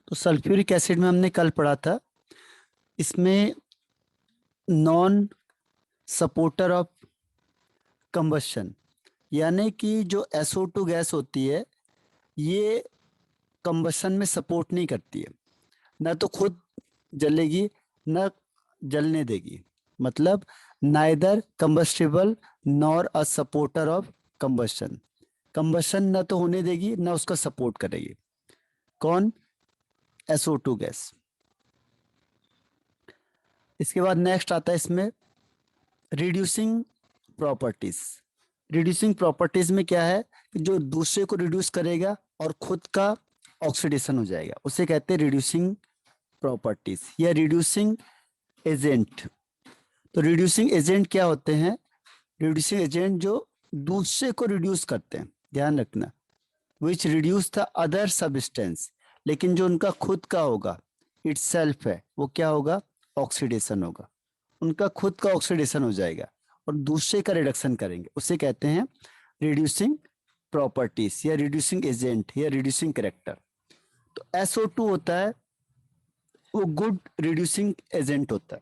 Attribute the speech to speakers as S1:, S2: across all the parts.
S1: तो sulphuric acid में हमने कल पढ़ा था, इसमें नॉन सपोर्टर ऑफ कंबशन, यानी कि जो SO2 गैस होती है ये कंबशन में सपोर्ट नहीं करती है, ना तो खुद जलेगी ना जलने देगी। मतलब neither combustible nor a supporter of combustion, combustion ना तो होने देगी ना उसका सपोर्ट करेगी। कौन? SO2 gas. इसके बाद नेक्स्ट आता है इसमें रिड्यूसिंग प्रॉपर्टीज। रिड्यूसिंग प्रॉपर्टीज में क्या है कि जो दूसरे को रिड्यूस करेगा और खुद का ऑक्सीडेशन हो जाएगा, उसे कहते हैं रिड्यूसिंग प्रॉपर्टीज या रिड्यूसिंग एजेंट। तो रिड्यूसिंग एजेंट क्या होते हैं? रिड्यूसिंग एजेंट जो दूसरे को रिड्यूस करते हैं, ध्यान रखना, which reduce the other substance, लेकिन जो उनका खुद का होगा, इटसेल्फ है, वो क्या होगा? ऑक्सीडेशन होगा। उनका खुद का ऑक्सीडेशन हो जाएगा और दूसरे का रिडक्शन करेंगे, उसे कहते हैं रिड्यूसिंग प्रॉपर्टीज या रिड्यूसिंग एजेंट या रिड्यूसिंग कैरेक्टर। तो SO2 होता है वो गुड रिड्यूसिंग एजेंट होता है,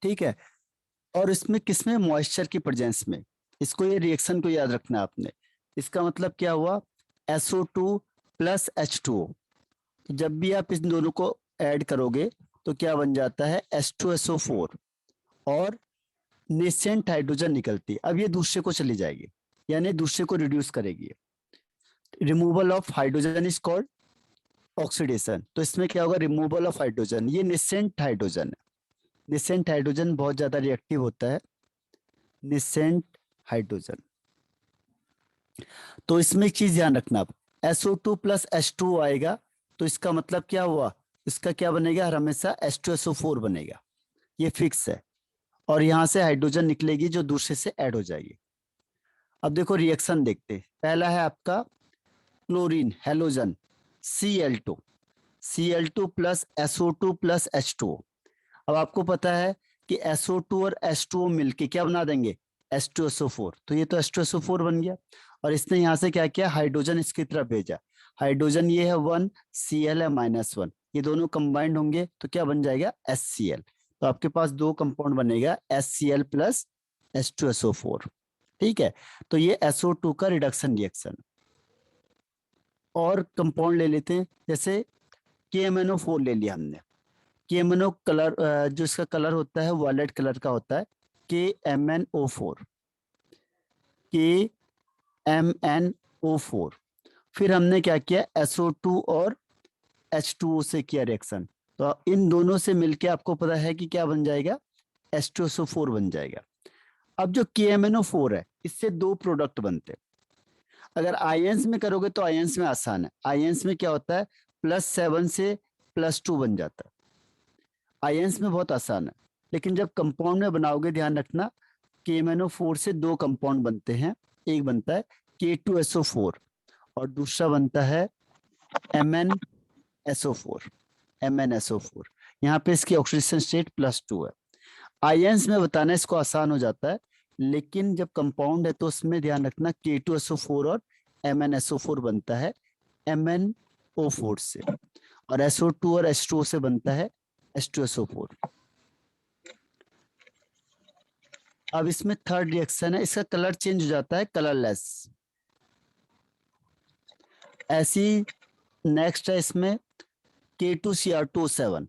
S1: ठीक है। और इसमें किसमें? मॉइस्चर की प्रेजेंस में। इसको, ये रिएक्शन को याद रखना आपने। इसका मतलब क्या हुआ? SO2 plus H2O। तो जब भी आप इन दोनों को ऐड करोगे तो क्या बन जाता है? H2SO4 और नेसेंट हाइड्रोजन निकलती है। अब ये दूसरे को चली जाएगी, यानी दूसरे को रिड्यूस करेगी। Removal of hydrogen is called oxidation. तो इसमें क्या होगा? Removal of hydrogen. ये नेसेंट हाइड्रोजन है। नेसेंट हाइड्रोजन बहुत ज्यादा रिएक्टिव होता है, नेसेंट हाइड्रोजन। तो इसमें एक चीज ध्यान रखना, आप SO2 प्लस H2O आएगा तो इसका मतलब क्या हुआ? इसका क्या बनेगा? हर हमेशा H2SO4 बनेगा, ये फिक्स है। और यहां से हाइड्रोजन निकलेगी जो दूसरे से ऐड हो जाएगी। अब देखो रिएक्शन देखते हैं। पहला है आपका chlorine halogen Cl2, Cl2 plus SO2 plus H2O। अब आपको पता है कि SO2 और H2O मिलके क्या बना देंगे? H2SO4। तो ये तो H2SO4 बन गया। और इसने यहाँ से क्या किया? हाइड्रोजन इसकी तरफ भेजा। हाइड्रोजन ये है 1, Cl है -1, ये दोनों कंबाइंड होंगे तो क्या बन जाएगा? HCl। तो आपके पास दो कंपाउंड बनेगा, HCl प्लस H2SO4, ठीक है। तो ये SO2 का रिडक्शन रिएक्शन। और कंपाउंड ले लेते हैं, जैसे KMNO4 ले लिया हमने। KMNO कलर, जो इसका कलर होता है वायलेट कलर का होता है, KMNO4, KMNO4। फिर हमने क्या किया? SO2 और H2O से किया रिएक्शन। तो इन दोनों से मिलके आपको पता है कि क्या बन जाएगा? H2SO4 बन जाएगा। अब जो KMNO4 है, इससे दो प्रोडक्ट बनते हैं। अगर आयंस में करोगे तो आयंस में आसान है। आयंस में क्या होता है? +7 से +2 बन जाता है। आयंस में बहुत आसान है। लेकिन जब कंपाउंड में बनाओगे, ध्यान रखना, KMNO4 से दो कंपाउंड बनते हैं। एक बनता है K2SO4 और दूसरा बनता है MnSO4। MnSO4 यहाँ पे इसकी ऑक्सीडेशन स्टेट +2 है। आयंस में बताना इसको आसान हो जाता है, लेकिन जब कंपाउंड है तो उसमें ध्यान रखना K2SO4 और MnSO4 बनता है MnO4 से, और SO2 और H2O से बनता है H2SO4। अब इसमें थर्ड रिएक्शन है, इसका कलर चेंज हो जाता है, कलरलेस। ऐसी नेक्स्ट है इसमें K2Cr2O7,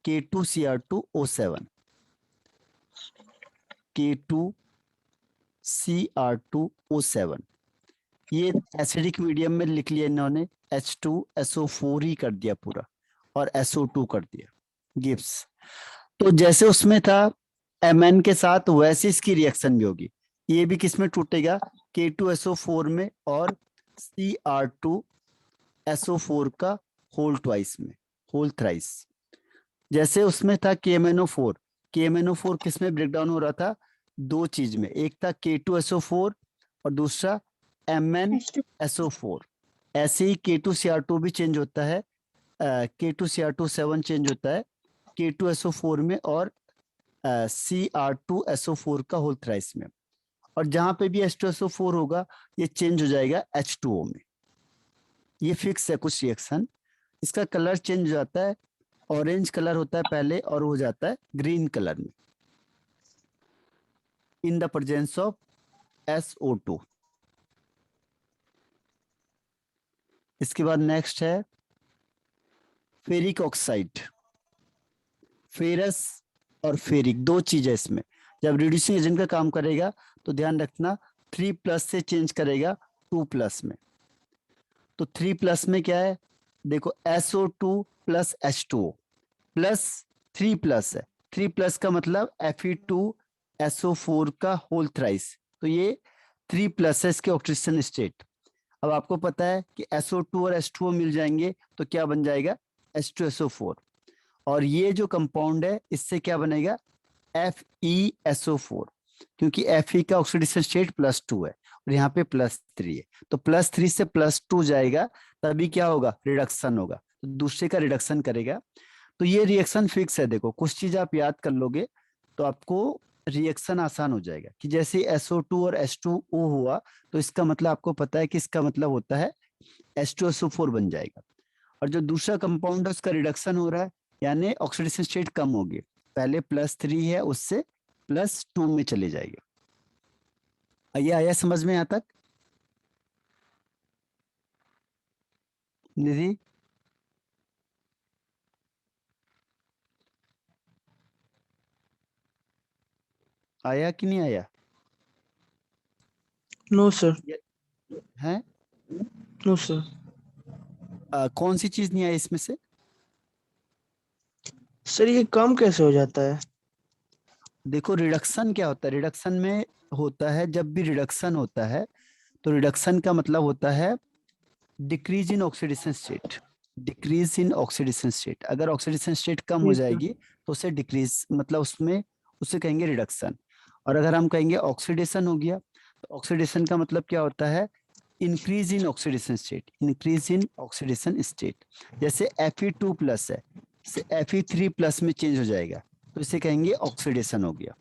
S1: K2Cr2O7, K2Cr2O7। ये एसिडिक मीडियम में लिख लिया इन्होंने, H2SO4 ही कर दिया पूरा और SO2 कर दिया, गिब्स। तो जैसे उसमें था Mn के साथ, वैसे इसकी रिएक्शन भी होगी। ये भी किसमें टूटेगा? K2SO4 में और Cr2SO4 का होल ट्वाइस में, होल थ्राइस। जैसे उसमें था KMNO4, KMNO4 किसमें ब्रेकडाउन हो रहा था? दो चीज में, एक था K2SO4 और दूसरा MnSO4। ऐसे ही K2Cr2 भी चेंज होता है, K2Cr2O7 चेंज होता है K2SO4 में और Cr2SO4 का होल थ्राइस में। और जहां पे भी H2SO4 होगा ये चेंज हो जाएगा H2O में। ये फिक्स है कुछ रिएक्शन। इसका कलर चेंज हो जाता है, ऑरेंज कलर होता है पहले और हो जाता है ग्रीन कलर में in the presence of SO2। इसके बाद नेक्स्ट है फेरिक ऑक्साइड। फेरस और फेरिक दो चीज है इसमें। जब रिड्यूसिंग एजेंट का काम करेगा तो ध्यान रखना 3+ से चेंज करेगा 2+ में। तो 3+ में क्या है, देखो SO2 प्लस H2O प्लस 3+ है। 3+ का मतलब Fe2SO4 का होल थ्राइस, तो ये 3+ है इसके ऑक्सीडेशन स्टेट। अब आपको पता है कि SO2 और H2O मिल जाएंगे तो क्या बन जाएगा, H2SO4। और ये जो कंपाउंड है इससे क्या बनेगा, FeSO4, क्योंकि Fe का ऑक्सीडेशन स्टेट +2 है और यहाँ पे +3 है, तो +3 से +2 जाएगा तभी क्या होगा, रिडक्शन होगा, तो दूसरे का रिडक्शन करेगा। तो ये रिएक्शन फिक्स है। देखो कुछ चीज आप याद कर लोगे तो आपको रिएक्शन आसान हो जाएगा कि जैसे SO2 और H2O हुआ तो इसका मतलब आपको पता है कि इसका मतलब होता है H2SO4 बन जाएगा। और जो दूसरा कंपाउंड है उसका रिडक्शन हो रहा है यानी ऑक्सीडेशन स्टेट कम होगी, पहले +3 है उससे +2 में चले जाएगा। ये आया समझ में यहाँ तक निधि? आया कि नहीं आया?
S2: No sir.
S1: है
S2: नो सर।
S1: कौन सी चीज नहीं आई इसमें से?
S2: सर ये काम कैसे हो जाता है?
S1: देखो रिडक्शन क्या होता है, रिडक्शन में होता है जब भी रिडक्शन होता है तो रिडक्शन का मतलब होता है decrease in oxidation state. Decrease in oxidation state, अगर ऑक्सीडेशन स्टेट कम हो
S2: यस सर।
S1: जाएगी तो उसे डिक्रीज मतलब उसमें उसे कहेंगे रिडक्शन। और अगर हम कहेंगे ऑक्सीडेशन हो गया तो ऑक्सीडेशन का मतलब क्या होता है, increase in oxidation state, increase in oxidation state. जैसे Fe2+ है, Fe3+ में चेंज हो जाएगा तो इसे कहेंगे ऑक्सीडेशन हो गया।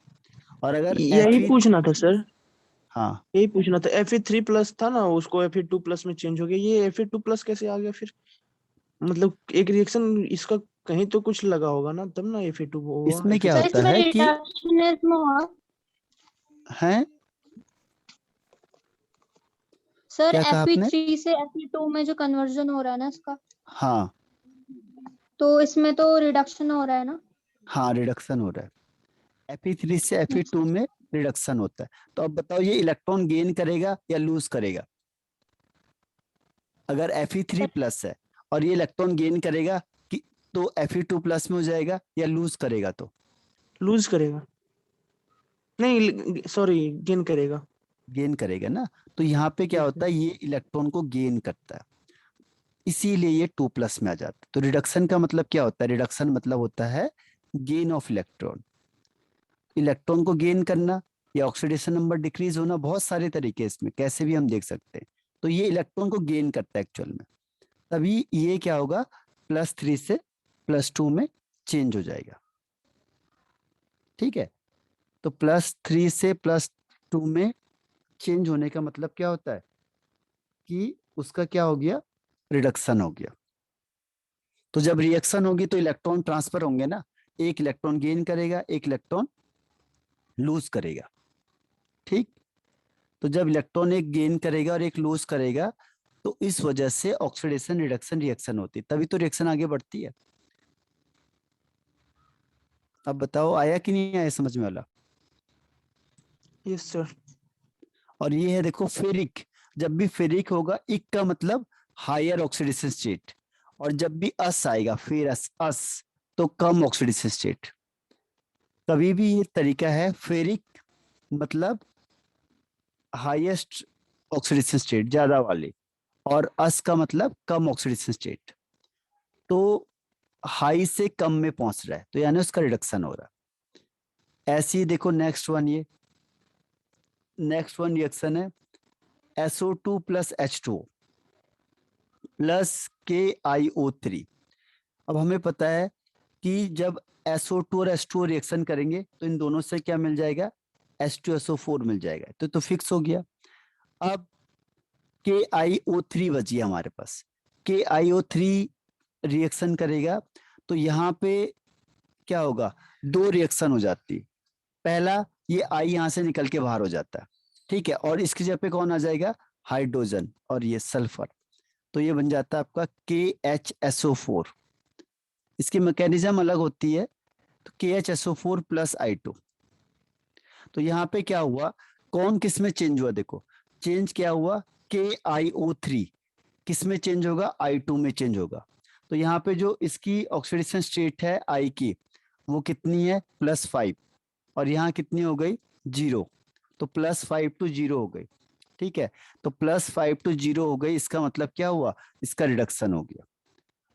S1: और अगर
S2: यही
S1: Fe,
S2: पूछना था सर,
S1: हाँ
S2: यही पूछना था। Fe3+ था ना, उसको Fe2+ में चेंज हो गया, ये Fe2+ कैसे आ गया फिर? मतलब एक रिएक्शन इसका कहीं तो कुछ लगा होगा ना, तब ना Fe2 हुआ
S1: इसमें क्या
S3: सर
S2: Fe3।
S1: होता
S3: इसमें
S1: है कि
S3: रिडक्शनिज्म हुआ।
S1: है,
S3: सर
S1: क्या कहा आपने?
S3: Fe3 से Fe2 में जो कन्वर्जन हो रहा है ना इसका,
S1: हाँ
S3: तो इसमें तो रिडक्शन हो रहा है ना।
S1: हाँ रिडक्शन हो रहा है, Fe3 से Fe2
S3: अच्छा।
S1: में रिडक्शन होता है। तो अब बताओ ये इलेक्ट्रॉन गेन करेगा या लूज करेगा? अगर Fe3+ है और ये इलेक्ट्रॉन गेन करेगा कि तो Fe2+ में हो जाएगा या लूज करेगा? तो
S2: लूज करेगा, नहीं सॉरी, गेन करेगा।
S1: गेन करेगा ना। तो यहाँ पे क्या
S2: यस
S1: होता
S2: सर।
S1: है, ये इलेक्ट्रॉन को गेन करता है, इसीलिए ये 2+ में आ जाता है। तो रिडक्शन का मतलब क्या होता है, रिडक्शन मतलब होता है गेन ऑफ इलेक्ट्रॉन। इलेक्ट्रॉन को गेन करना या ऑक्सीडेशन नंबर डिक्रीज होना, बहुत सारे तरीके हैं इसमें, कैसे भी हम देख सकते हैं। तो ये इलेक्ट्रॉन को गेन करता है एक्चुअल में, तभी ये क्या होगा, +3 से +2 में चेंज हो जाएगा। ठीक है, तो +3 से +2 में चेंज होने का मतलब क्या होता है कि उसका क्या हो गया, रिडक्शन हो गया। तो जब रिएक्शन होगी तो इलेक्ट्रॉन ट्रांसफर होंगे ना, एक इलेक्ट्रॉन गेन करेगा एक इलेक्ट्रॉन लूज करेगा। ठीक, तो जब इलेक्ट्रॉन एक गेन करेगा और एक लूज करेगा तो इस वजह से ऑक्सीडेशन रिडक्शन रिएक्शन होती है, तभी तो रिएक्शन आगे बढ़ती है। अब बताओ आया कि नहीं आया समझ में वाला?
S2: Yes sir.
S1: और ये है देखो फेरिक, जब भी फेरिक होगा इक का मतलब हायर ऑक्सीडेशन स्टेट, और जब भी अस आएगा फेरस अस तो कम ऑक्सीडेशन स्टेट। कभी भी ये तरीका है, फेरिक मतलब हाईएस्ट ऑक्सीडेशन स्टेट ज्यादा वाले, और अस का मतलब कम ऑक्सीडेशन स्टेट। तो हाई से कम में पहुंच रहा है तो यानी उसका रिडक्शन हो रहा है। ऐसे ही देखो नेक्स्ट वन, ये नेक्स्ट वन रिएक्शन है SO2 plus H2 plus KiO3। अब हमें पता है कि जब SO2 और H2O रिएक्शन करेंगे तो इन दोनों से क्या मिल जाएगा, H2SO4 मिल जाएगा, तो फिक्स हो गया। अब KiO3 बची हमारे पास। KiO3 रिएक्शन करेगा तो यहाँ पे क्या होगा, दो रिएक्शन हो जाती है। पहला, ये आई यहाँ से निकल के बाहर हो जाता है, ठीक है, और इसकी जगह पे कौन आ जाएगा, हाइड्रोजन और ये सल्फर। तो ये बन जाता है आपका KHSO4। इसकी मैकेनिज्म अलग होती है, तो KHSO4 प्लस I2। तो यहाँ पे क्या हुआ, कौन किस में चेंज हुआ, देखो चेंज क्या हुआ, KiO3 किस में चेंज होगा, I2 में चेंज होगा। तो यहाँ पे जो इसकी ऑक्सीडेशन स्टेट है I की, वो कितनी है, +5, और यहाँ कितनी हो गई, 0। तो +5 to 0 हो गई, ठीक है। तो +5 to 0 हो गई, इसका मतलब क्या हुआ, इसका रिडक्शन हो गया।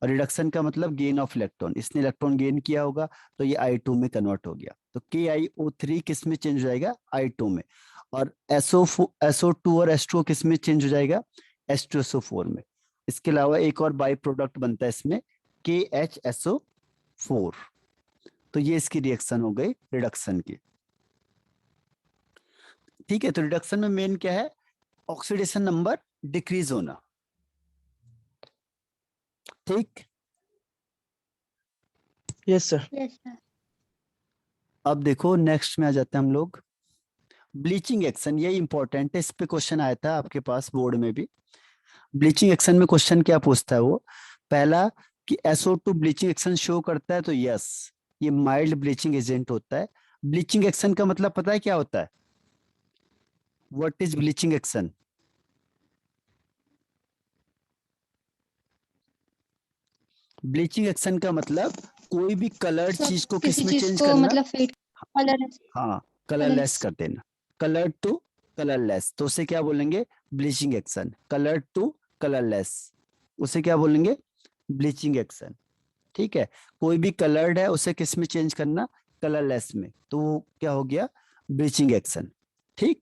S1: और रिडक्शन का मतलब गेन ऑफ इलेक्ट्रॉन, इसने इलेक्ट्रॉन गेन किया होगा तो ये I2 में कन्वर्ट हो गया। तो KiO3 किस में चेंज हो जाएगा, I2 में। और SO2 और H2O किस में चेंज हो जाएगा, H2SO4 में। इसके अलावा एक और बाई प्रोडक्ट बनता है इसमें, KHSO4। तो ये इसकी रिएक्शन हो गई रिडक्शन की, ठीक है। तो रिडक्शन में मेन क्या है, ऑक्सीडेशन नंबर डिक्रीज होना, ठीक।
S2: Yes sir.
S3: Yes sir.
S1: अब देखो नेक्स्ट में आ जाते हैं हम लोग, ब्लीचिंग एक्शन। ये इंपॉर्टेंट है, इस पे क्वेश्चन आया था आपके पास बोर्ड में भी। ब्लीचिंग एक्शन में क्वेश्चन क्या पूछता है वो, पहला कि SO2 ब्लीचिंग एक्शन शो करता है, तो यस, ये माइल्ड ब्लीचिंग एजेंट होता है। ब्लीचिंग एक्शन का मतलब पता है क्या होता है, what is bleaching action, bleaching action का मतलब कोई भी कलर्ड
S3: सर
S1: चीज को
S3: किसी
S1: किस में
S3: चीज
S1: चेंज
S3: को
S1: करना,
S3: मतलब फेड कलर
S1: हाँ कलरलेस कर देना, कलर टू कलरलेस, तो उसे क्या बोलेंगे, bleaching action. Colour to colourless, उसे क्या बोलेंगे, ब्लीचिंग एक्शन, ठीक है। कोई भी कलर्ड है उसे किस में चेंज करना, कलरलेस में, तो वो क्या हो गया, ब्लीचिंग एक्शन, ठीक।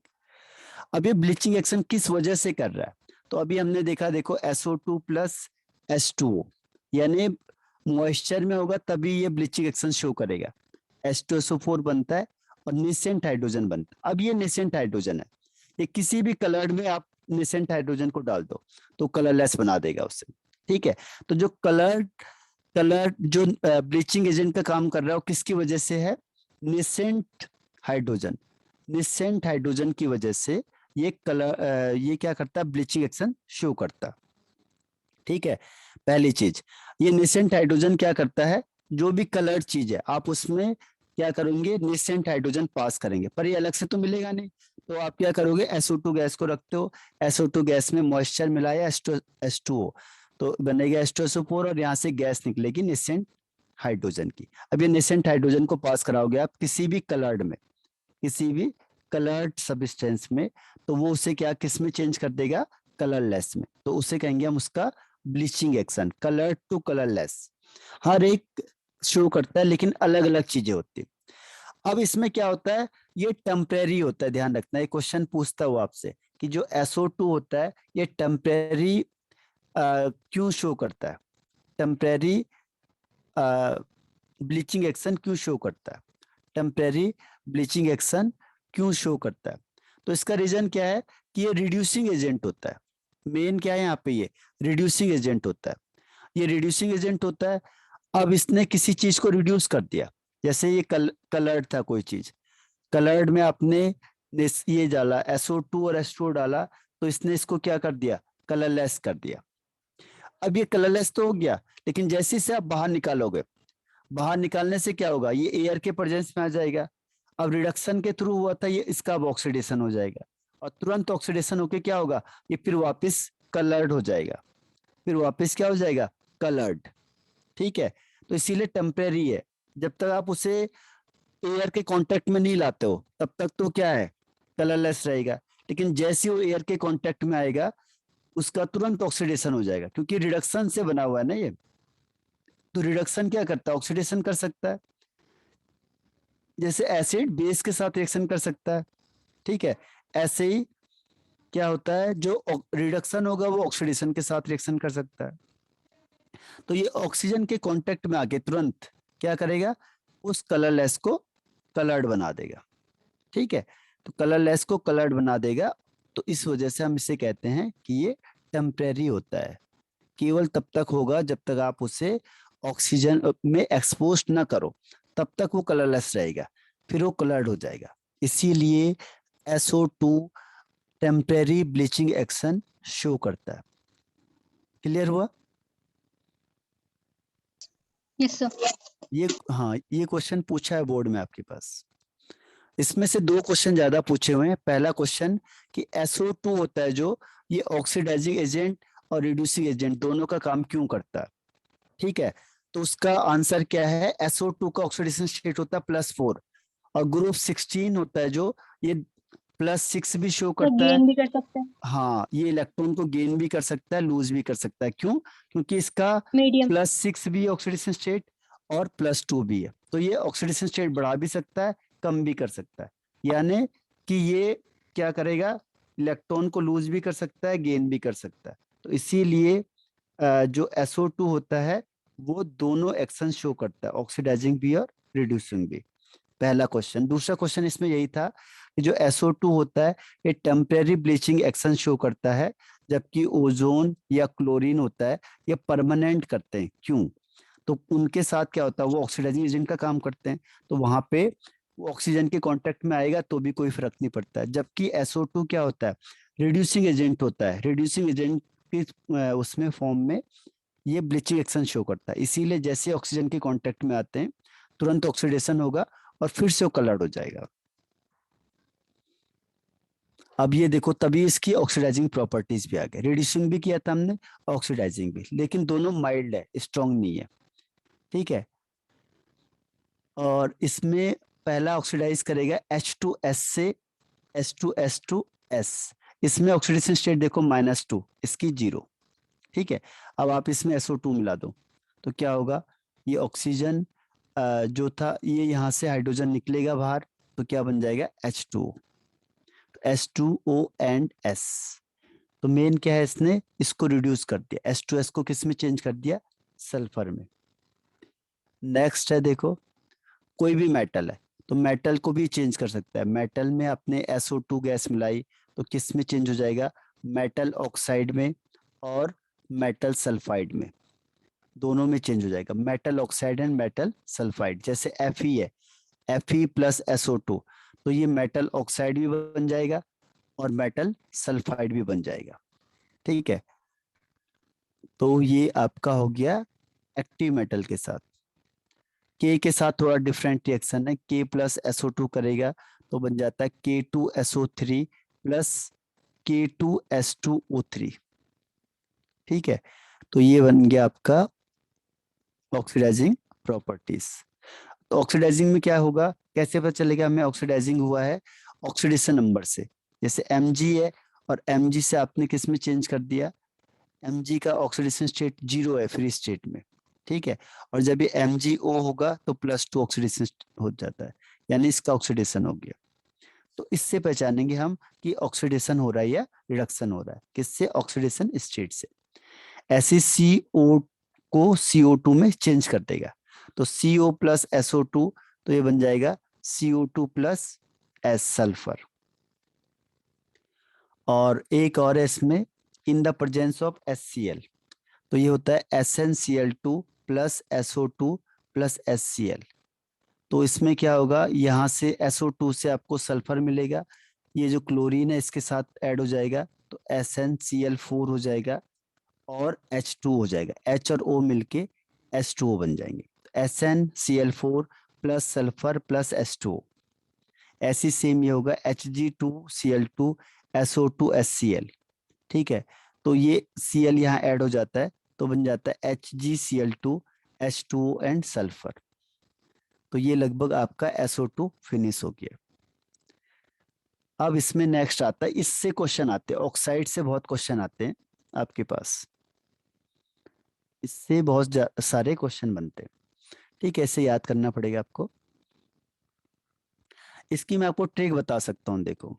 S1: अब ये ब्लीचिंग एक्शन किस वजह से कर रहा है, तो अभी हमने देखा, देखो SO2 प्लस H2O, यानी मॉइस्चर में होगा तभी ये ब्लीचिंग एक्शन शो करेगा। H2SO4 बनता है और नेसेंट हाइड्रोजन बनता है। अब ये नेसेंट हाइड्रोजन है, ये किसी भी कलर्ड में आप नेसेंट हाइड्रोजन को डाल दो तो कलरलेस बना देगा उसे, ठीक है। तो जो कलर जो ब्लीचिंग एजेंट का काम कर रहा है वो किसकी वजह से है, नेसेंट हाइड्रोजन, नेसेंट हाइड्रोजन की वजह से ये ये क्या करता है, ब्लीचिंग एक्शन शो करता है, ठीक है। पहली चीज, ये नेसेंट हाइड्रोजन क्या करता है, जो भी कलर्ड चीज है आप उसमें क्या करेंगे, नेसेंट हाइड्रोजन पास करेंगे, पर ये अलग से तो मिलेगा नहीं, तो आप क्या करोगे, SO2 गैस को रखते हो, SO2 गैस में मॉइस्चर मिलाया H2O, तो बनेगा H2SO4 और यहाँ से गैस निकलेगी नेसेंट हाइड्रोजन की। अब ये नेसेंट हाइड्रोजन को पास कराओगे आप किसी भी कलर्ड में, किसी भी कलर्ड सब्सटेंस में, तो वो उसे क्या किस में चेंज कर देगा, कलरलेस में, तो उसे कहेंगे हम उसका bleaching action, colour to colourless. हर एक शो करता है लेकिन अलग अलग चीजें होती है। अब इसमें क्या होता है, ये टेम्परेरी होता है, ध्यान रखना, ये क्वेश्चन पूछता है वो आपसे कि जो SO2 होता है ये टेम्परेरी क्यों शो करता है, टेम्परेरी ब्लीचिंग एक्शन क्यों शो करता है, टेम्परेरी ब्लीचिंग एक्शन क्यों शो करता है। तो इसका रीजन क्या है कि ये रिड्यूसिंग एजेंट होता है, मेन क्या है यहाँ पे, ये रिड्यूसिंग एजेंट होता है, ये रिड्यूसिंग एजेंट होता है। अब इसने किसी चीज को रिड्यूस कर दिया, जैसे ये कलर्ड था कोई चीज, कलर्ड में आपने ये डाला SO2 और H2O डाला, तो इसने इसको क्या कर दिया, कलरलेस कर दिया। अब ये कलरलेस तो हो गया, लेकिन जैसे से आप बाहर निकालोगे, बाहर निकालने से क्या होगा, ये एयर के प्रेजेंस में आ जाएगा। अब रिडक्शन के थ्रू हुआ था ये, इसका अब ऑक्सीडेशन हो जाएगा, और तुरंत ऑक्सीडेशन होके क्या होगा, ये फिर वापस कलर्ड हो जाएगा, फिर वापस क्या हो जाएगा, कलर्ड, ठीक है। तो इसीलिए टेम्परेरी है, जब तक आप उसे एयर के कांटेक्ट में नहीं लाते हो तब तक तो क्या है, कलरलेस रहेगा, लेकिन जैसे वो एयर के कांटेक्ट में आएगा उसका तुरंत ऑक्सीडेशन हो जाएगा, क्योंकि रिडक्शन से बना हुआ है ना ये। तो रिडक्शन क्या करता है, ऑक्सीडेशन कर सकता है, जैसे एसिड बेस के साथ रिएक्शन कर सकता है, ठीक है। ऐसे ही क्या होता है, जो रिडक्शन होगा वो ऑक्सीडेशन के साथ रिएक्शन कर सकता है। तो ये ऑक्सीजन के कांटेक्ट में आके तुरंत क्या करेगा, उस कलरलेस को कलर्ड बना देगा, ठीक है। तो कलरलेस को कलर्ड बना देगा, तो इस वजह से हम इसे कहते हैं कि ये टेम्परेरी होता है। केवल तब तक होगा जब तक आप उसे ऑक्सीजन में एक्सपोज ना करो, तब तक वो कलरलेस रहेगा, फिर वो कलर्ड हो जाएगा। इसीलिए SO2 temporary bleaching action show करता है। क्लियर हुआ?
S3: Yes sir.
S1: ये क्वेश्चन पूछा है बोर्ड में आपके पास। इसमें से 2 क्वेश्चन ज्यादा पूछे हुए हैं। पहला क्वेश्चन कि SO2 होता है जो, ये ऑक्सीडाइजिंग एजेंट और रिड्यूसिंग एजेंट दोनों का काम क्यों करता है? ठीक है, तो उसका आंसर क्या है? SO2 का ऑक्सीडेशन स्टेट होता है +4 और ग्रुप 16 होता है जो, ये +6 भी शो
S3: तो
S1: करता है।
S3: गेन भी कर सकते हैं।
S1: हाँ, ये इलेक्ट्रॉन को गेन भी कर सकता है, लूज भी कर सकता है। क्यों? क्योंकि इसका
S3: मीडियम।
S1: +6 भी ऑक्सीडेशन स्टेट और +2 भी है, तो ये ऑक्सीडेशन स्टेट बढ़ा भी सकता है, कम भी कर सकता है। यानी कि ये क्या करेगा? इलेक्ट्रॉन को लूज भी कर सकता है, गेन भी कर सकता है। तो इसीलिए जो SO2 होता है वो दोनों एक्शन शो करता है, ऑक्सीडाइजिंग भी और रिड्यूसिंग भी। पहला क्वेश्चन। दूसरा क्वेश्चन इसमें यही था कि जो SO2 होता है ये टेम्परेरी ब्लीचिंग एक्शन शो करता है, जबकि ओजोन या क्लोरीन होता है ये परमानेंट करते हैं। क्यों? तो उनके साथ क्या होता है, वो ऑक्सीडाइजिंग एजेंट का काम करते हैं, तो वहां पे वो ऑक्सीजन के कांटेक्ट में आएगा तो भी कोई फर्क नहीं पड़ता है। जबकि SO2 क्या होता है? रिड्यूसिंग एजेंट होता है। रिड्यूसिंग एजेंट की उसमें फॉर्म में ये ब्लीचिंग एक्शन शो करता है। इसीलिए जैसे ऑक्सीजन के कांटेक्ट में आते हैं तुरंत ऑक्सीडेशन होगा और फिर से वो कलर्ड हो जाएगा। अब ये देखो, तभी इसकी ऑक्सीडाइजिंग प्रॉपर्टीज भी आ गए। रिड्यूसिंग भी किया था हमने, ऑक्सीडाइजिंग भी, लेकिन दोनों माइल्ड है, स्ट्रॉन्ग नहीं है। ठीक है, और इसमें पहला ऑक्सीडाइज करेगा H2S से H2S2S। इसमें ऑक्सीडेशन स्टेट देखो -2, इसकी 0। ठीक है, अब आप इसमें SO2 मिला दो तो क्या होगा? ये ऑक्सीजन जो था ये यहाँ से हाइड्रोजन निकलेगा बाहर, तो क्या बन जाएगा? H2O। H2O and S। तो मेन क्या है, इसने इसको रिड्यूस कर दिया, H2S को किस में चेंज कर दिया? सल्फर में। नेक्स्ट है देखो, कोई भी मेटल है तो मेटल को भी चेंज कर सकता है। मेटल में अपने SO2 गैस मिलाई तो किस में चेंज हो जाएगा? मेटल ऑक्साइड में और मेटल सल्फाइड में, दोनों में चेंज हो जाएगा। Metal oxide and metal sulphide. जैसे Fe है, Fe प्लस SO2, तो ये मेटल ऑक्साइड भी बन जाएगा और मेटल सल्फाइड भी बन जाएगा। ठीक है, तो ये आपका हो गया एक्टिव मेटल के साथ। के साथ थोड़ा डिफरेंट रिएक्शन है, K प्लस SO2 करेगा तो बन जाता है K2SO3 प्लस K2S2O3। ठीक है, तो ये बन गया आपका ऑक्सीडाइजिंग प्रॉपर्टीज। तो ऑक्सीडाइजिंग में क्या होगा, कैसे पता चलेगा हमें ऑक्सीडाइजिंग हुआ है? ऑक्सीडेशन नंबर से। जैसे Mg है और Mg से आपने किस में चेंज कर दिया? Mg का ऑक्सीडेशन स्टेट 0 है फ्री स्टेट में। ठीक है, और जब ये MgO होगा तो +2 ऑक्सीडेशन हो जाता है, यानी इसका ऑक्सीडेशन हो गया। तो इससे पहचानेंगे हम कि ऑक्सीडेशन हो रहा है या रिडक्शन हो रहा है। किससे? ऑक्सीडेशन स्टेट से। ऐसे CO को CO2 में चेंज कर देगा, तो CO प्लस SO2, तो ये बन जाएगा CO2 प्लस S सल्फर। और एक और है इसमें, in the presence of HCl, तो ये होता है SnCl2 plus SO2 plus HCl। तो इसमें क्या होगा, यहाँ से SO2 से आपको सल्फर मिलेगा, ये जो क्लोरीन है इसके साथ ऐड हो जाएगा तो SnCl4 हो जाएगा और H2 हो जाएगा। H और O मिलके H2O बन जाएंगे। SnCl4 plus sulphur plus H2O। ऐसी सेम ये होगा Hg2Cl2 SO2HCl। ठीक है, तो ये Cl यहाँ ऐड हो जाता है तो बन जाता है HgCl2 H2O एंड सल्फर। तो ये लगभग आपका SO2 फिनिश हो गया। अब इसमें नेक्स्ट आता है, इससे क्वेश्चन आते हैं, ऑक्साइड से बहुत क्वेश्चन आते हैं आपके पास, इससे बहुत सारे क्वेश्चन बनते हैं। ठीक है, ऐसे याद करना पड़ेगा आपको। इसकी मैं आपको ट्रिक बता सकता हूँ। देखो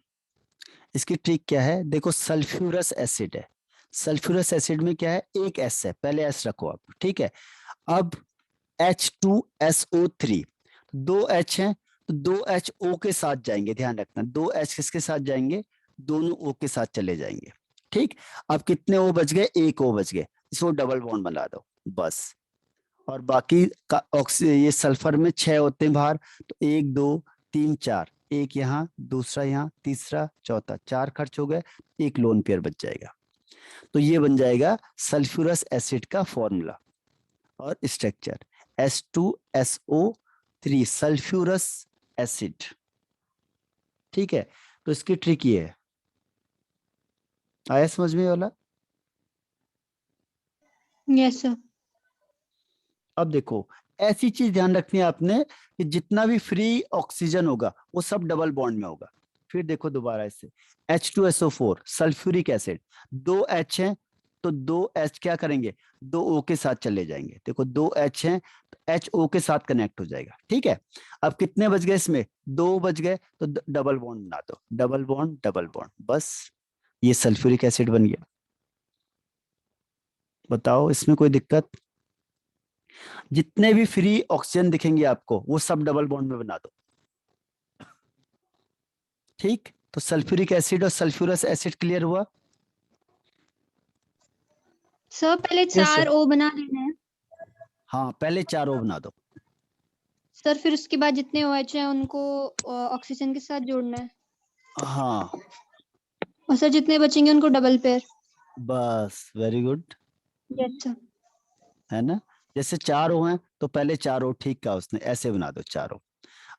S1: इसकी ट्रिक क्या है, देखो सल्फ्यूरस एसिड है, सल्फ्यूरस एसिड में क्या है? एक S है, पहले S रखो आप। ठीक है, अब H2SO3, 2 H हैं तो 2 H O के साथ जाएंगे, ध्यान रखना 2 H किसके साथ जाएंगे? दोनों O के साथ चले जाएंगे। ठीक, अब कितने O बच गए? 1 O बच गए। इसको डबल बॉन्ड बना दो बस। और बाकी का ये सल्फर में 6 होते हैं बाहर, तो 1 2 3 4, एक यहाँ, दूसरा यहाँ, तीसरा, चौथा, 4 खर्च हो गए, एक लोन पेयर बच जाएगा। तो ये बन जाएगा सल्फ्यूरस एसिड का फॉर्मूला और स्ट्रक्चर, H2SO3 सल्फ्यूरस एसिड। ठीक है, तो इसकी ट्रिक ये है, आया समझ में ये वाला?
S3: Yes sir.
S1: अब देखो, ऐसी चीज ध्यान रखनी है आपने कि जितना भी फ्री ऑक्सीजन होगा वो सब डबल बॉन्ड में होगा। फिर देखो दोबारा इसे, H2SO4 सल्फ्यूरिक एसिड, 2 H हैं तो 2 H क्या करेंगे, 2 O के साथ चले जाएंगे। देखो 2 H हैं तो HO के साथ कनेक्ट हो जाएगा। ठीक है, अब कितने बच गए इसमें, 2 बच गए, तो डबल बॉन्ड बना दो, डबल बॉन्ड डबल बॉन्ड, बस ये सल्फ्यूरिक एसिड बन गया। बताओ इसमें कोई दिक्कत? जितने भी फ्री ऑक्सीजन दिखेंगे आपको वो सब डबल बॉन्ड में बना दो। ठीक, तो सल्फ्यूरिक एसिड और सल्फ्यूरस एसिड क्लियर हुआ?
S3: सर पहले
S2: Yes, sir.
S3: 4 O बना देना है
S1: हाँ, पहले 4 O बना दो।
S3: सर, फिर उसके बाद जितने OH हैं उनको ऑक्सीजन के साथ जोड़ना है,
S1: हाँ
S3: और सर जितने बचेंगे उनको डबल पेयर।
S1: बस, वेरी गुड,
S3: यस सर।
S1: है ना? जैसे 4 O हैं तो पहले 4 O, ठीक कहा उसने, ऐसे बना दो 4 O।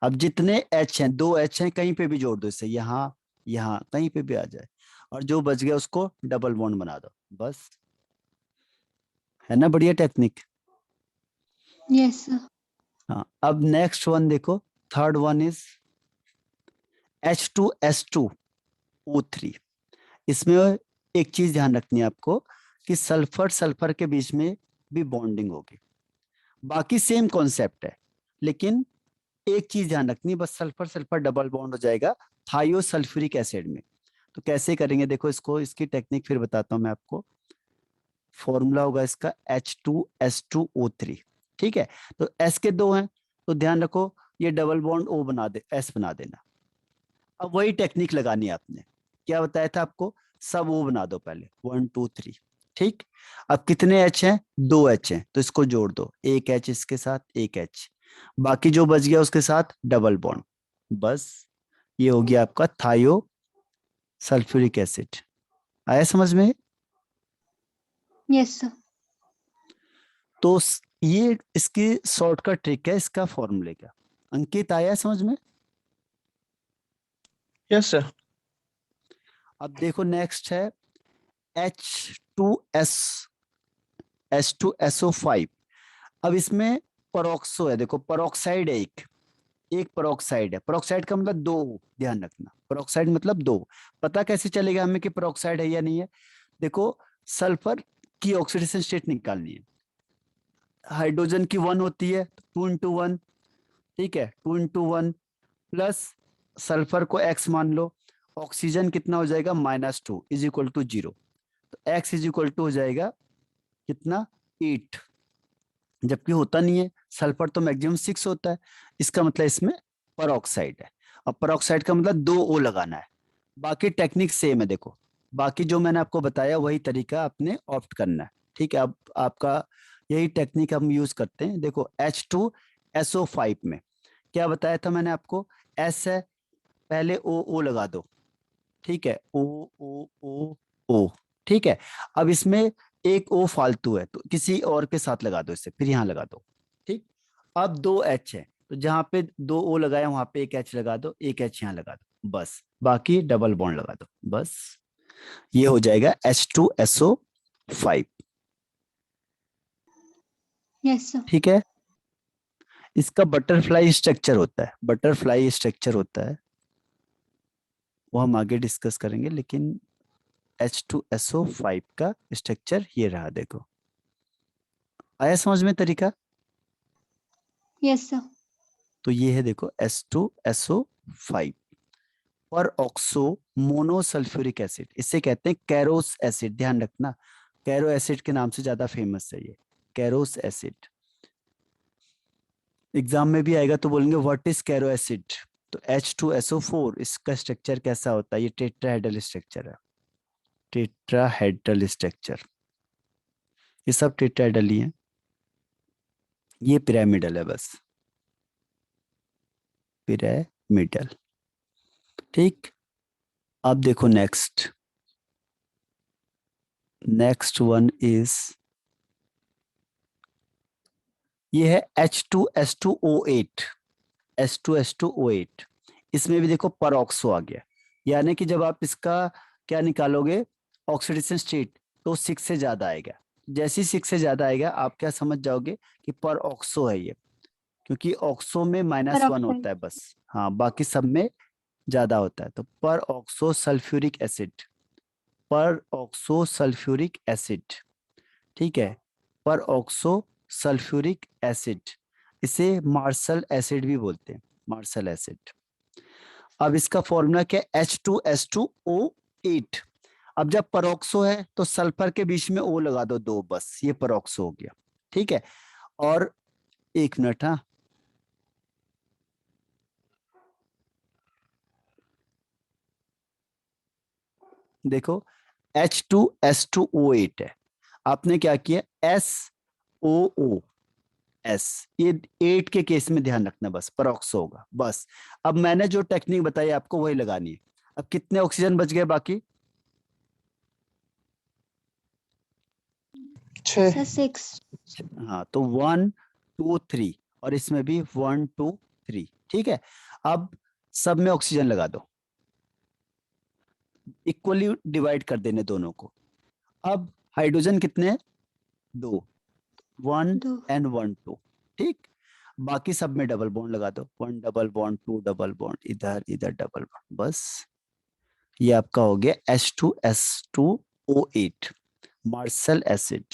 S1: अब जितने H हैं, 2 H हैं, कहीं पे भी जोड़ दो इसे, यहाँ यहाँ कहीं पे भी आ जाए, और जो बच गया उसको डबल बॉन्ड बना दो, बस। है ना बढ़िया टेक्निक?
S3: Yes sir.
S1: हाँ, अब नेक्स्ट वन देखो, थर्ड वन इज H2S2O3। इसमें एक चीज ध्यान रखनी है आपको कि सल्फर सल्फर के बीच में भी बॉन्डिंग होगी। बाकी सेम कॉन्सेप्ट है, लेकिन एक चीज ध्यान रखनी है, बस सल्फर सल्फर डबल बॉन्ड हो जाएगा थायोसल्फ्यूरिक एसिड में। तो कैसे करेंगे देखो इसको, इसकी टेक्निक फिर बताता हूं मैं आपको। फॉर्मूला होगा इसका H2S2O3। ठीक है, तो S के 2 हैं तो ध्यान रखो ये डबल बॉन्ड O बना दे, S बना देना। अब वही टेक्निक लगानी है आपने, क्या बताया था आपको, सब O बना दो पहले, 1 2 3। ठीक, अब कितने H हैं, 2 H हैं, तो इसको जोड़ दो, एक H इसके साथ, एक H, बाकी जो बच गया उसके साथ डबल बॉन्ड, बस ये हो गया आपका थायो सल्फ्यूरिक एसिड। आया समझ में?
S3: Yes sir.
S1: तो ये इसकी शॉर्टकट ट्रिक है इसका फॉर्मूले का। अंकित आया समझ में?
S2: Yes, sir.
S1: अब देखो नेक्स्ट है H2S H2SO5। अब इसमें परोक्सो है, देखो परोक्साइड है, एक परोक्साइड है। परोक्साइड का मतलब 2, ध्यान रखना, परोक्साइड मतलब 2। पता कैसे चलेगा हमें कि परोक्साइड है या नहीं है? देखो सल्फर की ऑक्सीडेशन स्टेट निकालनी है, हाइड्रोजन की 1 होती है, 2 into 1, ठीक है, 2 into 1 प्लस सल्फर को x मान लो, ऑक्सीजन कितना हो जाएगा, -2 इज इक्वल टू 0। तो x इज इक्वल टू हो जाएगा कितना, 8, जबकि होता नहीं है, सल्फर तो मैक्सिमम 6 होता है, इसका मतलब इसमें परऑक्साइड है। अब परऑक्साइड का मतलब 2 O लगाना है। बाकी टेक्निक सेम है, देखो बाकी जो मैंने आपको बताया वही तरीका आपने ऑप्ट करना है। ठीक है, अब आपका यही टेक्निक हम यूज करते हैं। देखो H2SO5 में क्या बताया था मैंने आपको, S है, पहले O लगा दो, ठीक है, O, ठीक है। अब इसमें एक O फालतू है तो किसी और के साथ लगा दो इसे, फिर यहाँ लगा दो। ठीक, अब 2 H है तो जहां पे 2 O लगाया वहां पे एक H लगा दो, एक H यहाँ लगा दो, बस बाकी डबल बॉन्ड लगा दो, बस ये हो जाएगा H2SO5।
S3: Yes sir.
S1: ठीक है, इसका बटरफ्लाई स्ट्रक्चर होता है, बटरफ्लाई स्ट्रक्चर होता है, वो हम आगे डिस्कस करेंगे, लेकिन H2SO5 का स्ट्रक्चर ये रहा, देखो आया समझ में तरीका?
S3: Yes sir.
S1: तो ये है देखो H2SO5 पर ऑक्सो मोनोसल्फ्यूरिक एसिड, इसे कहते हैं कैरोस एसिड, ध्यान रखना कैरो एसिड के नाम से ज्यादा फेमस है ये, कैरोस एसिड। एग्जाम में भी आएगा तो बोलेंगे व्हाट इज कैरो एसिड, तो H2SO4 इसका स्ट्रक्चर कैसा होता है, ये टेट्राहेड्रल स्ट्रक्चर है, टेट्राहेड्रल स्ट्रक्चर। ये सब टेट्राहेड्रल ही है, ये पिरामिडल है बस, पिरामिडल। ठीक, अब देखो नेक्स्ट, नेक्स्ट वन इज, ये है H2S2O8, H2S2O8। इसमें भी देखो परऑक्सो आ गया, यानी कि जब आप इसका क्या निकालोगे ऑक्सीडेशन स्टेट, तो 6 से ज्यादा आएगा। जैसे ही 6 से ज्यादा आएगा आप क्या समझ जाओगे कि परऑक्सो है ये, क्योंकि ऑक्सो में -1
S3: peroxide.
S1: होता है बस, हाँ बाकी सब में ज्यादा होता है। तो peroxo sulphuric acid, peroxo sulphuric acid, ठीक है, परऑक्सो सल्फ्यूरिक एसिड, इसे मार्शल एसिड भी बोलते हैं, मार्शल एसिड। अब इसका फॉर्मूला क्या है, H2S2O8। अब जब परऑक्सो है तो सल्फर के बीच में O लगा दो 2, बस ये परऑक्सो हो गया। ठीक है, और 1 मिनट, हाँ देखो H2S2O8 है, आपने क्या किया SOO, ये 8 के केस में ध्यान रखना, बस परऑक्सो होगा बस। अब मैंने जो टेक्निक बताई आपको वही लगानी है। अब कितने ऑक्सीजन बच गए बाकी,
S2: 6।
S3: Sir, 6.
S1: हाँ तो 1 2 3, और इसमें भी 1 2 3। ठीक है, अब सब में ऑक्सीजन लगा दो, इक्वली डिवाइड कर देने दोनों को। अब हाइड्रोजन कितने हैं, 2, 1
S3: 2.
S1: एंड 1 2। ठीक, बाकी सब में डबल बॉन्ड लगा दो, 1 डबल बॉन्ड, 2 डबल बॉन्ड, इधर इधर डबल बॉन्ड, बस ये आपका हो गया H2S2O8 मार्शल एसिड।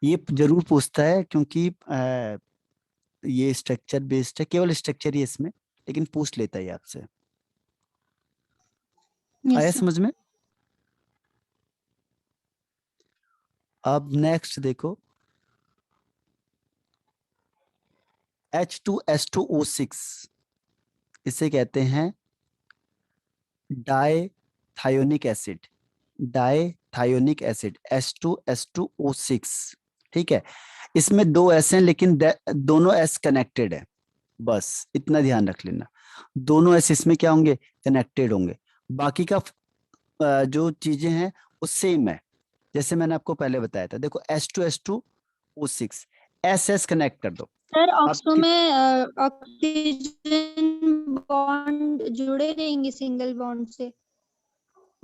S1: ये जरूर पूछता है क्योंकि ये स्ट्रक्चर बेस्ड है, केवल स्ट्रक्चर ही है इसमें, लेकिन पूछ लेता है ये आपसे।
S3: Yes,
S1: आया
S3: sir.
S1: समझ में। अब नेक्स्ट देखो H2S2O6, इसे कहते हैं डाइथायोनिक एसिड, डाइथायोनिक एसिड H2S2O6। ठीक है, इसमें 2 S हैं लेकिन दोनों S कनेक्टेड है, बस इतना ध्यान रख लेना, दोनों S इसमें क्या होंगे, कनेक्टेड होंगे। बाकी का जो चीजें हैं वो सेम है, जैसे मैंने आपको पहले बताया था। देखो H2S2O6 SS कनेक्ट कर दो।
S3: सर
S1: अब
S3: ऑक्सो में ऑक्सीजन बॉन्ड जुड़े रहेंगे सिंगल बॉन्ड से।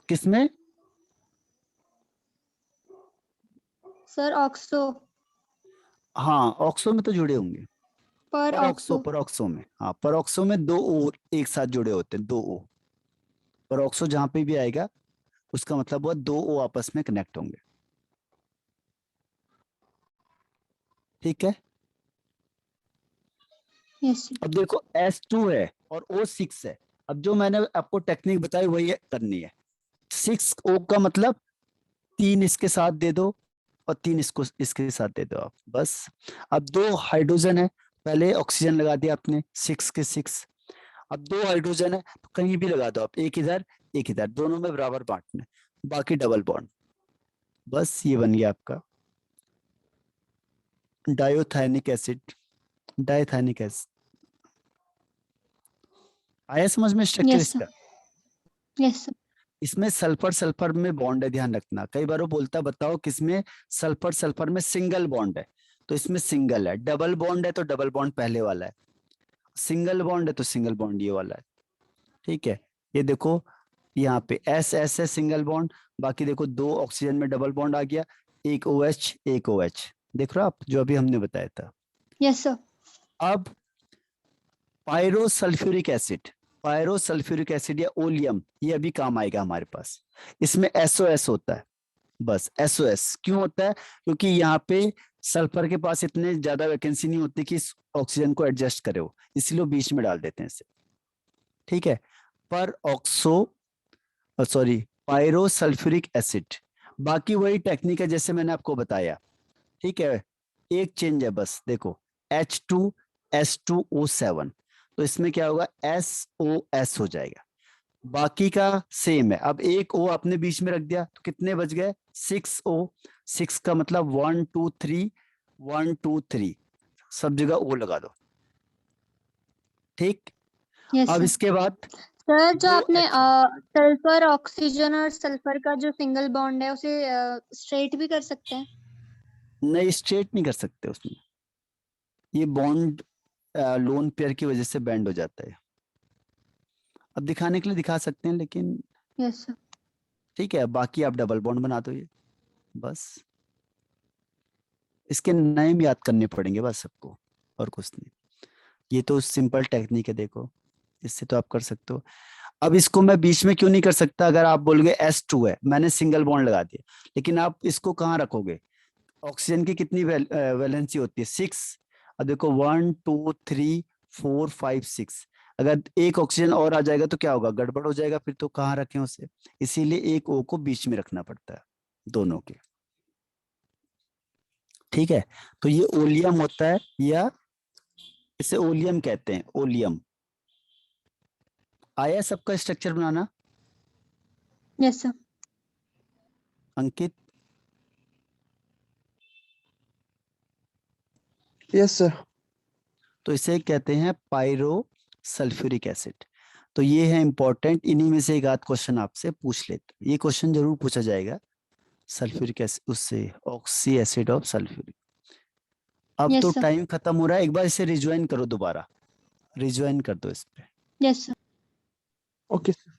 S1: किसमें,
S3: सर ऑक्सो,
S1: हाँ ऑक्सो में तो जुड़े होंगे,
S3: पर
S1: परऑक्सो,
S3: ऑक्सो।
S1: परऑक्सो में, हाँ परऑक्सो में 2 O एक साथ जुड़े होते हैं, 2 O। परऑक्सो जहां पे भी आएगा उसका मतलब वो 2 O आपस में कनेक्ट होंगे। ठीक है,
S3: यस सर।
S1: अब देखो S2 है और O6 है। अब जो मैंने आपको टेक्निक बताई वही करनी है। 6 O का मतलब 3 इसके साथ दे दो और 3 इसको इसके साथ दे दो आप, बस। अब 2 हाइड्रोजन है, पहले ऑक्सीजन लगा दिया आपने 6 के 6। अब 2 हाइड्रोजन है तो कहीं भी लगा दो आप, एक इधर एक इधर, दोनों में बराबर बांटना है, बाकी डबल बॉन्ड, बस ये बन गया आपका डायोथाइनिक एसिड, डाइथाइनिक एसिड। आया समझ में स्ट्रक्चर
S3: यस सर।
S1: इसका।
S3: Yes sir.
S1: इसमें सल्फर सल्फर में बॉन्ड है, ध्यान रखना, कई बार वो बोलता बताओ किसमें सल्फर सल्फर में सिंगल बॉन्ड है, तो इसमें सिंगल है। डबल बॉन्ड है तो डबल बॉन्ड पहले वाला है, सिंगल बॉन्ड है तो सिंगल बॉन्ड ये वाला है। ठीक है, ये देखो यहाँ पे एस एस है सिंगल बॉन्ड, बाकी देखो 2 ऑक्सीजन में डबल बॉन्ड आ गया, एक OH एक OH, देख रहे हो आप जो अभी हमने बताया था।
S3: Yes sir.
S1: अब पायरोसल्फ्यूरिक एसिड, पायरोसल्फ्यूरिक एसिड या ओलियम, ये अभी काम आएगा हमारे पास। इसमें SOS होता है, बस SOS क्यों होता है, क्योंकि यहाँ पे सल्फर के पास इतने ज्यादा वैकेंसी नहीं होती कि इस ऑक्सीजन को एडजस्ट करे वो, इसलिए वो बीच में डाल देते हैं इसे। ठीक है, पर ऑक्सो सॉरी पायरोसल्फ्यूरिक एसिड, बाकी वही टेक्निक है जैसे मैंने आपको बताया। ठीक है, एक चेंज है बस, देखो H2S2O7, तो इसमें क्या होगा SOS हो जाएगा। बाकी का सेम है। अब एक O आपने बीच में रख दिया तो कितने बच गए? 6O। 6 का मतलब 1 2 3, 1 2 3, सब जगह O लगा दो। ठीक।
S3: यस
S1: अब
S3: सर।
S1: इसके बाद
S3: सर जो
S1: दो
S3: आपने
S1: H
S3: सल्फर ऑक्सीजन और सल्फर का जो सिंगल बॉन्ड है उसे स्ट्रेट भी कर सकते हैं?
S1: नहीं, स्ट्रेट नहीं कर सकते उसमें, ये बॉन्ड लोन पेयर की वजह से बैंड हो जाता है। अब दिखाने के लिए दिखा सकते हैं लेकिन
S3: यस सर।
S1: ठीक है, बाकी आप डबल बॉन्ड बना दो ये, बस इसके नेम याद करने पड़ेंगे बस सबको, और कुछ नहीं। ये तो सिंपल टेक्निक है, देखो इससे तो आप कर सकते हो। अब इसको मैं बीच में क्यों नहीं कर सकता? अगर आप बोलोगे S2 है, मैंने सिंगल बॉन्ड लगा दिया, लेकिन आप इसको कहाँ रखोगे? ऑक्सीजन की कितनी वैलेंसी होती है? 6। अब देखो 1 2 3 4 5 6, अगर एक ऑक्सीजन और आ जाएगा तो क्या होगा? गड़बड़ हो जाएगा, फिर तो कहाँ रखें उसे? इसीलिए एक O को बीच में रखना पड़ता है दोनों के। ठीक है, तो ये ओलियम होता है, या इसे ओलियम कहते हैं, ओलियम। आया सबका स्ट्रक्चर बनाना?
S3: Yes sir.
S1: Ankit?
S2: Yes sir.
S1: तो इसे कहते हैं पायरो सल्फ्यूरिक एसिड। तो ये है इंपॉर्टेंट, इन्हीं में से एक आध क्वेश्चन आपसे पूछ लेते, ये क्वेश्चन जरूर पूछा जाएगा। सल्फ्यूरिक एसिड, उससे ऑक्सी एसिड ऑफ सल्फ्यूरिक। अब तो
S3: यस सर।
S1: टाइम खत्म हो रहा है, एक बार इसे रिज्वाइन करो, दोबारा रिज्वाइन कर दो इस पे।
S3: Yes sir.
S2: Okay sir.